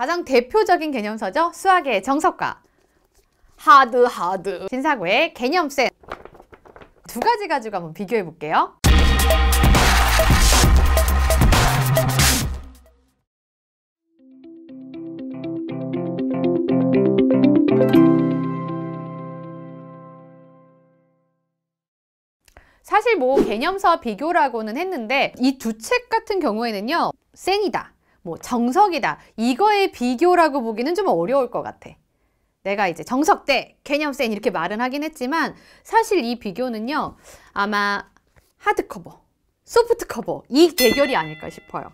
가장 대표적인 개념서죠. 수학의 정석과 하드 신사고의 개념센 두 가지 가지고 한번 비교해 볼게요. 사실 뭐 개념서 비교라고는 했는데 이 두 책 같은 경우에는요, 센이다, 뭐 정석이다, 이거의 비교라고 보기는 좀 어려울 것 같아. 내가 이제 정석 대 개념 센 이렇게 말은 하긴 했지만 사실 이 비교는요, 아마 하드커버, 소프트커버 이 대결이 아닐까 싶어요.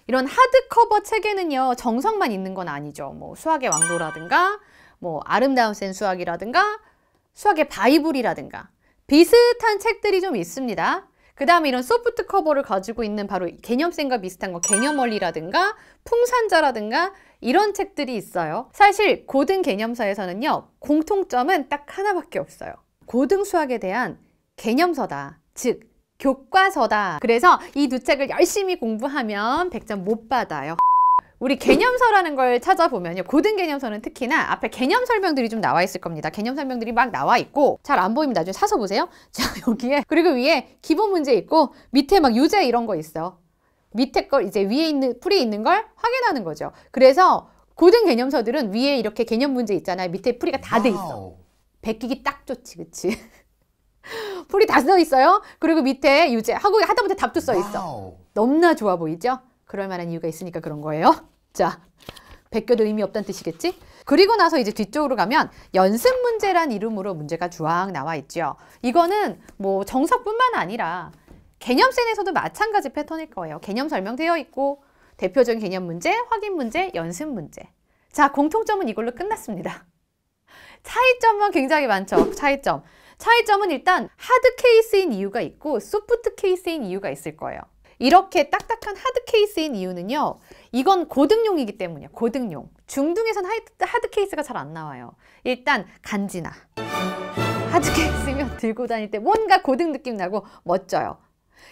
이런 하드커버 책에는요, 정석만 있는 건 아니죠. 뭐 수학의 왕도라든가 뭐 아름다운 센 수학이라든가 수학의 바이블이라든가 비슷한 책들이 좀 있습니다. 그 다음에 이런 소프트 커버를 가지고 있는 바로 개념센과 비슷한 거 개념원리라든가 풍산자라든가 이런 책들이 있어요. 사실 고등 개념서에서는요, 공통점은 딱 하나밖에 없어요. 고등 수학에 대한 개념서다. 즉 교과서다. 그래서 이 두 책을 열심히 공부하면 100점 못 받아요. 우리 개념서라는 걸 찾아보면요, 고등 개념서는 특히나 앞에 개념 설명들이 좀 나와 있을 겁니다. 개념 설명들이 막 나와 있고 잘 안 보입니다. 나중에 사서 보세요. 자, 여기에 그리고 위에 기본 문제 있고 밑에 막 유제 이런 거 있어. 밑에 걸 이제 위에 있는 풀이 있는 걸 확인하는 거죠. 그래서 고등 개념서들은 위에 이렇게 개념 문제 있잖아요. 밑에 풀이가 다 돼 있어. 베끼기 딱 좋지, 그치? 풀이 다 써 있어요. 그리고 밑에 유제 하고 하다못해 답도 써 있어. 너무나 좋아 보이죠? 그럴 만한 이유가 있으니까 그런 거예요. 자, 베껴도 의미 없다는 뜻이겠지? 그리고 나서 이제 뒤쪽으로 가면 연습 문제란 이름으로 문제가 쫙 나와 있죠. 이거는 뭐 정석뿐만 아니라 개념센에서도 마찬가지 패턴일 거예요. 개념 설명되어 있고 대표적인 개념 문제, 확인 문제, 연습 문제. 자, 공통점은 이걸로 끝났습니다. 차이점은 굉장히 많죠. 차이점은 일단 하드 케이스인 이유가 있고 소프트 케이스인 이유가 있을 거예요. 이렇게 딱딱한 하드 케이스인 이유는요, 이건 고등용이기 때문이에요. 고등용. 중등에선 하드 케이스가 잘 안 나와요. 일단 간지나. 하드 케이스면 들고 다닐 때 뭔가 고등 느낌 나고 멋져요.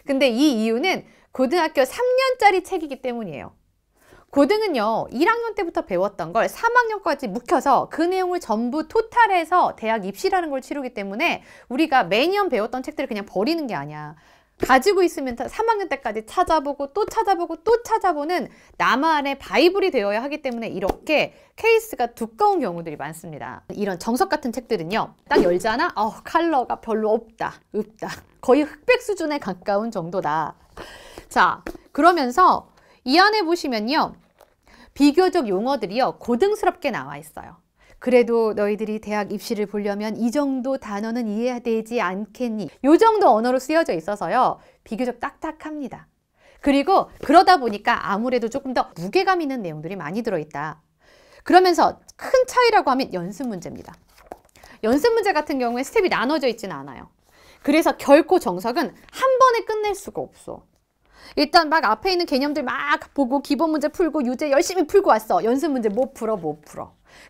근데 이 이유는 고등학교 3년짜리 책이기 때문이에요. 고등은요, 1학년 때부터 배웠던 걸 3학년까지 묵혀서 그 내용을 전부 토탈해서 대학 입시라는 걸 치르기 때문에 우리가 매년 배웠던 책들을 그냥 버리는 게 아니야. 가지고 있으면 3학년 때까지 찾아보고 또 찾아보고 또 찾아보는 나만의 바이블이 되어야 하기 때문에 이렇게 케이스가 두꺼운 경우들이 많습니다. 이런 정석 같은 책들은요, 딱 열잖아? 컬러가 별로 없다. 거의 흑백 수준에 가까운 정도다. 자, 그러면서 이 안에 보시면요, 비교적 용어들이요, 고등스럽게 나와 있어요. 그래도 너희들이 대학 입시를 보려면 이 정도 단어는 이해되지 않겠니? 이 정도 언어로 쓰여져 있어서요, 비교적 딱딱합니다. 그리고 그러다 보니까 아무래도 조금 더 무게감 있는 내용들이 많이 들어있다. 그러면서 큰 차이라고 하면 연습 문제입니다. 연습 문제 같은 경우에 스텝이 나눠져 있지는 않아요. 그래서 결코 정석은 한 번에 끝낼 수가 없어. 일단 막 앞에 있는 개념들 막 보고 기본 문제 풀고 유제 열심히 풀고 왔어. 연습 문제 못 풀어.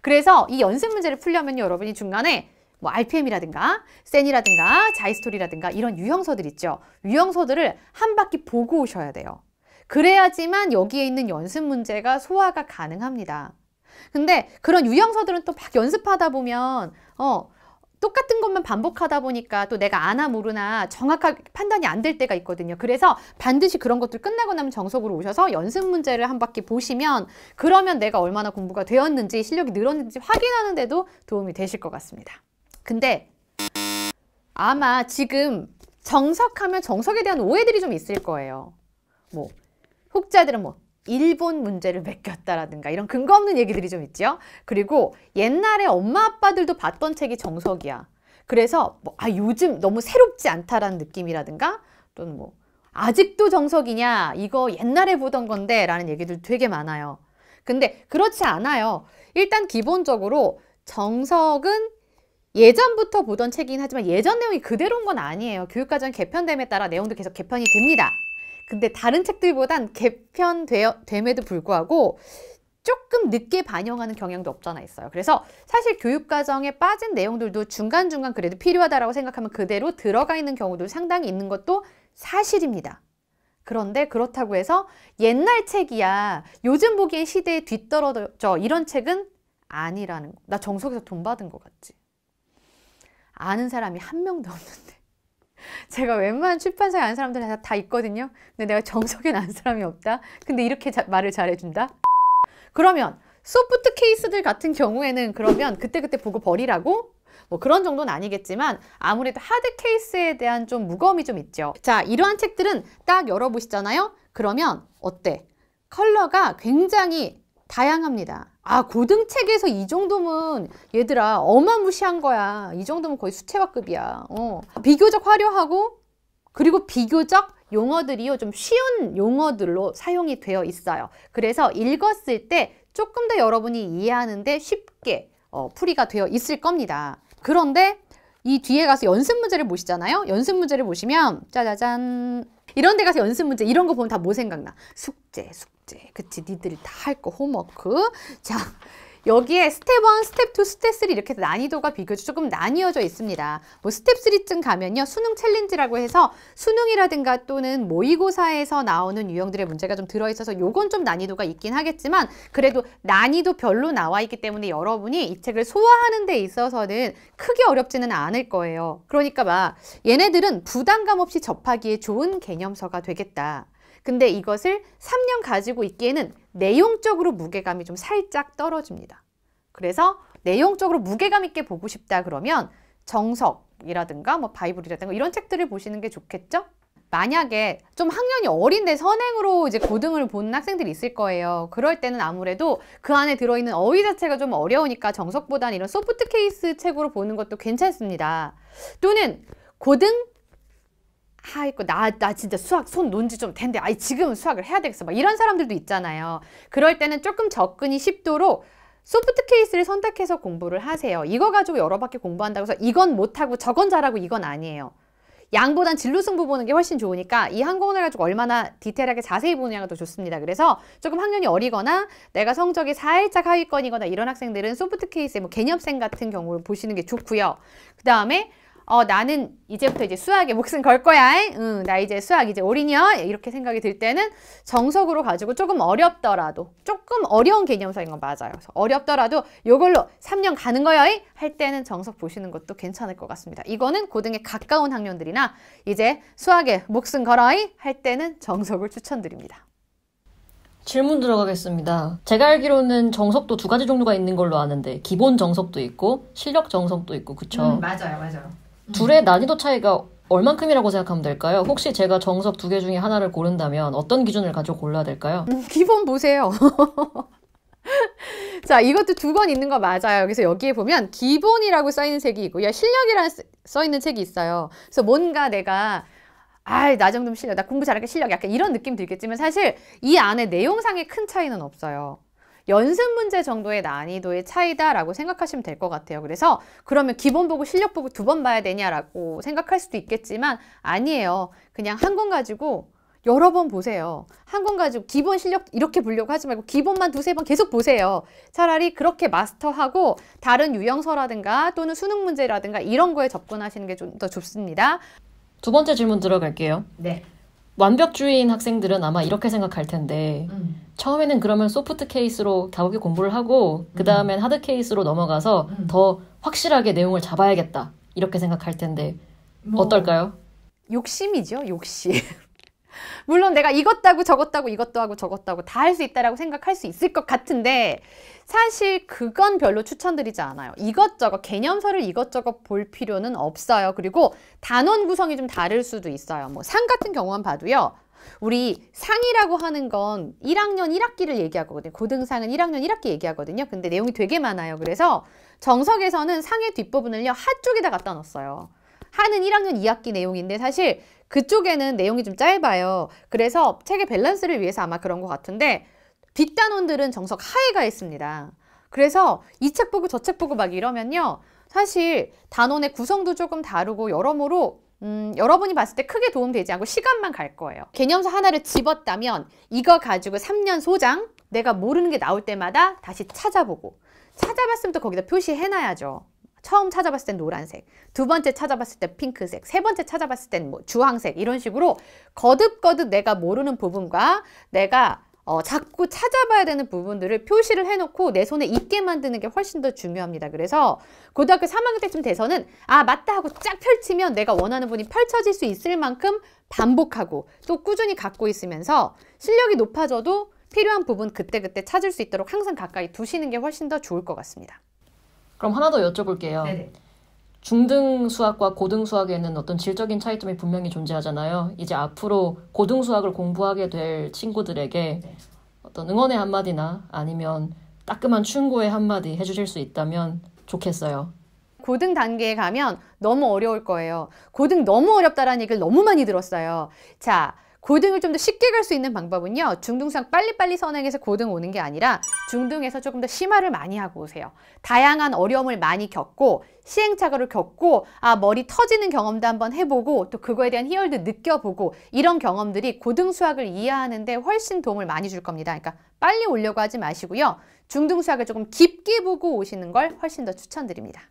그래서 이 연습 문제를 풀려면요, 여러분이 중간에 뭐 RPM이라든가 센이라든가 자이스토리라든가 이런 유형서들 있죠. 유형서들을 한 바퀴 보고 오셔야 돼요. 그래야지만 여기에 있는 연습 문제가 소화가 가능합니다. 근데 그런 유형서들은 또 막 연습하다 보면 똑같은 것만 반복하다 보니까 또 내가 아나 모르나 정확하게 판단이 안 될 때가 있거든요. 그래서 반드시 그런 것들 끝나고 나면 정석으로 오셔서 연습 문제를 한 바퀴 보시면 그러면 내가 얼마나 공부가 되었는지 실력이 늘었는지 확인하는 데도 도움이 되실 것 같습니다. 근데 아마 지금 정석하면 정석에 대한 오해들이 좀 있을 거예요. 뭐 혹자들은 뭐 일본 문제를 베꼈다라든가 이런 근거 없는 얘기들이 좀 있죠. 그리고 옛날에 엄마 아빠들도 봤던 책이 정석이야. 그래서 뭐 요즘 너무 새롭지 않다라는 느낌이라든가 또는 뭐 아직도 정석이냐, 이거 옛날에 보던 건데 라는 얘기들 되게 많아요. 근데 그렇지 않아요. 일단 기본적으로 정석은 예전부터 보던 책이긴 하지만 예전 내용이 그대로인 건 아니에요. 교육과정 개편됨에 따라 내용도 계속 개편이 됩니다. 근데 다른 책들보단 개편됨에도 불구하고 조금 늦게 반영하는 경향도 없잖아 있어요. 그래서 사실 교육과정에 빠진 내용들도 중간중간 그래도 필요하다라고 생각하면 그대로 들어가 있는 경우도 상당히 있는 것도 사실입니다. 그런데 그렇다고 해서 옛날 책이야, 요즘 보기엔 시대에 뒤떨어져, 이런 책은 아니라는 거. 나 정석에서 돈 받은 것 같지? 아는 사람이 한 명도 없는데. 제가 웬만한 출판사에 아는 사람들 다 있거든요. 근데 내가 정석엔 아는 사람이 없다? 근데 이렇게 말을 잘해준다? 그러면 소프트 케이스들 같은 경우에는 그러면 그때그때 보고 버리라고? 뭐 그런 정도는 아니겠지만 아무래도 하드 케이스에 대한 좀 무거움이 좀 있죠. 자, 이러한 책들은 딱 열어보시잖아요. 그러면 어때? 컬러가 굉장히 다양합니다. 아, 고등책에서 이 정도면 얘들아 어마무시한 거야. 이 정도면 거의 수채화급이야. 비교적 화려하고 그리고 비교적 용어들이요 좀 쉬운 용어들로 사용이 되어 있어요. 그래서 읽었을 때 조금 더 여러분이 이해하는데 쉽게 풀이가 되어 있을 겁니다. 그런데 이 뒤에 가서 연습 문제를 보시잖아요. 연습 문제를 보시면 짜자잔, 이런 데 가서 연습 문제 이런 거 보면 다 뭐 생각나? 숙제. 그치, 니들이 다 할 거 홈워크. 자, 여기에 스텝 1, 스텝 2, 스텝 3 이렇게 난이도가 비교적 조금 나뉘어져 있습니다. 뭐 스텝 3쯤 가면요, 수능 챌린지라고 해서 수능이라든가 또는 모의고사에서 나오는 유형들의 문제가 좀 들어있어서 요건 좀 난이도가 있긴 하겠지만 그래도 난이도 별로 나와 있기 때문에 여러분이 이 책을 소화하는 데 있어서는 크게 어렵지는 않을 거예요. 그러니까 막 얘네들은 부담감 없이 접하기에 좋은 개념서가 되겠다. 근데 이것을 3년 가지고 있기에는 내용적으로 무게감이 좀 살짝 떨어집니다. 그래서 내용적으로 무게감 있게 보고 싶다 그러면 정석이라든가 뭐 바이블이라든가 이런 책들을 보시는 게 좋겠죠? 만약에 좀 학년이 어린데 선행으로 이제 고등을 보는 학생들이 있을 거예요. 그럴 때는 아무래도 그 안에 들어있는 어휘 자체가 좀 어려우니까 정석보다는 이런 소프트 케이스 책으로 보는 것도 괜찮습니다. 또는 고등 아이고 나 진짜 수학 손 논 지 좀 된대. 아이 지금은 수학을 해야 되겠어. 막 이런 사람들도 있잖아요. 그럴 때는 조금 접근이 쉽도록 소프트 케이스를 선택해서 공부를 하세요. 이거 가지고 여러 바퀴 공부한다고 해서 이건 못하고 저건 잘하고 이건 아니에요. 양보단 진로 승부 보는 게 훨씬 좋으니까 이 한 권을 가지고 얼마나 디테일하게 자세히 보느냐가 더 좋습니다. 그래서 조금 학년이 어리거나 내가 성적이 살짝 하위권이거나 이런 학생들은 소프트 케이스의 뭐 개념생 같은 경우를 보시는 게 좋고요. 그 다음에 나는 이제부터 이제 수학에 목숨 걸 거야. 나 이제 수학 이제 올인이야. 이렇게 생각이 들 때는 정석으로 가지고 조금 어렵더라도, 조금 어려운 개념서인 건 맞아요. 그래서 어렵더라도 이걸로 3년 가는 거야. 할 때는 정석 보시는 것도 괜찮을 것 같습니다. 이거는 고등에 가까운 학년들이나 이제 수학에 목숨 걸어 할 때는 정석을 추천드립니다. 질문 들어가겠습니다. 제가 알기로는 정석도 두 가지 종류가 있는 걸로 아는데 기본 정석도 있고 실력 정석도 있고 그쵸? 맞아요. 둘의 난이도 차이가 얼만큼이라고 생각하면 될까요? 혹시 제가 정석 두 개 중에 하나를 고른다면 어떤 기준을 가지고 골라야 될까요? 기본 보세요. 자, 이것도 두 권 있는 거 맞아요. 그래서 여기에 보면 기본이라고 써있는 책이 있고요. 실력이라는 써있는 책이 있어요. 그래서 뭔가 내가 나 정도면 실력, 나 공부 잘하니까 실력 약간 이런 느낌 들겠지만 사실 이 안에 내용상의 큰 차이는 없어요. 연습 문제 정도의 난이도의 차이다라고 생각하시면 될 것 같아요. 그래서 그러면 기본 보고 실력 보고 두 번 봐야 되냐라고 생각할 수도 있겠지만 아니에요. 그냥 한 권 가지고 여러 번 보세요. 한 권 가지고 기본 실력 이렇게 보려고 하지 말고 기본만 두세 번 계속 보세요. 차라리 그렇게 마스터하고 다른 유형서라든가 또는 수능 문제라든가 이런 거에 접근하시는 게 좀 더 좋습니다. 두 번째 질문 들어갈게요. 네. 완벽주의인 학생들은 아마 이렇게 생각할 텐데 처음에는 그러면 소프트 케이스로 가볍게 공부를 하고 그 다음엔 하드 케이스로 넘어가서 더 확실하게 내용을 잡아야겠다 이렇게 생각할 텐데 어떨까요? 욕심이죠, 욕심. 물론 내가 이것도 하고 저것도 하고 이것도 하고 저것도 하고 다 할 수 있다라고 생각할 수 있을 것 같은데 사실 그건 별로 추천드리지 않아요. 이것저것 개념서를 이것저것 볼 필요는 없어요. 그리고 단원 구성이 좀 다를 수도 있어요. 뭐 상 같은 경우만 봐도요. 우리 상이라고 하는 건 1학년 1학기를 얘기하거든요. 고등상은 1학년 1학기 얘기하거든요. 근데 내용이 되게 많아요. 그래서 정석에서는 상의 뒷부분을요. 하 쪽에다 갖다 놓았어요. 하는 1학년 2학기 내용인데 사실 그쪽에는 내용이 좀 짧아요. 그래서 책의 밸런스를 위해서 아마 그런 것 같은데 뒷단원들은 정석 하에 가 있습니다. 그래서 이 책 보고 저 책 보고 막 이러면요. 사실 단원의 구성도 조금 다르고 여러모로 여러분이 봤을 때 크게 도움되지 않고 시간만 갈 거예요. 개념서 하나를 집었다면 이거 가지고 3년 소장 내가 모르는 게 나올 때마다 다시 찾아보고 찾아봤으면 또 거기다 표시해놔야죠. 처음 찾아봤을 땐 노란색, 두 번째 찾아봤을 때 핑크색, 세 번째 찾아봤을 땐 뭐 주황색 이런 식으로 거듭거듭 내가 모르는 부분과 내가 자꾸 찾아봐야 되는 부분들을 표시를 해놓고 내 손에 있게 만드는 게 훨씬 더 중요합니다. 그래서 고등학교 3학년 때쯤 돼서는 아 맞다 하고 쫙 펼치면 내가 원하는 부분이 펼쳐질 수 있을 만큼 반복하고 또 꾸준히 갖고 있으면서 실력이 높아져도 필요한 부분 그때그때 찾을 수 있도록 항상 가까이 두시는 게 훨씬 더 좋을 것 같습니다. 그럼 하나 더 여쭤볼게요. 네네. 중등 수학과 고등 수학에는 어떤 질적인 차이점이 분명히 존재하잖아요. 이제 앞으로 고등 수학을 공부하게 될 친구들에게 어떤 응원의 한마디나 아니면 따끔한 충고의 한마디 해주실 수 있다면 좋겠어요. 고등 단계에 가면 너무 어려울 거예요. 고등 너무 어렵다라는 얘기를 너무 많이 들었어요. 자, 고등을 좀 더 쉽게 갈 수 있는 방법은요. 중등수학 빨리빨리 선행해서 고등 오는 게 아니라 중등에서 조금 더 심화를 많이 하고 오세요. 다양한 어려움을 많이 겪고 시행착오를 겪고 머리 터지는 경험도 한번 해보고 또 그거에 대한 희열도 느껴보고 이런 경험들이 고등 수학을 이해하는 데 훨씬 도움을 많이 줄 겁니다. 그러니까 빨리 오려고 하지 마시고요. 중등 수학을 조금 깊게 보고 오시는 걸 훨씬 더 추천드립니다.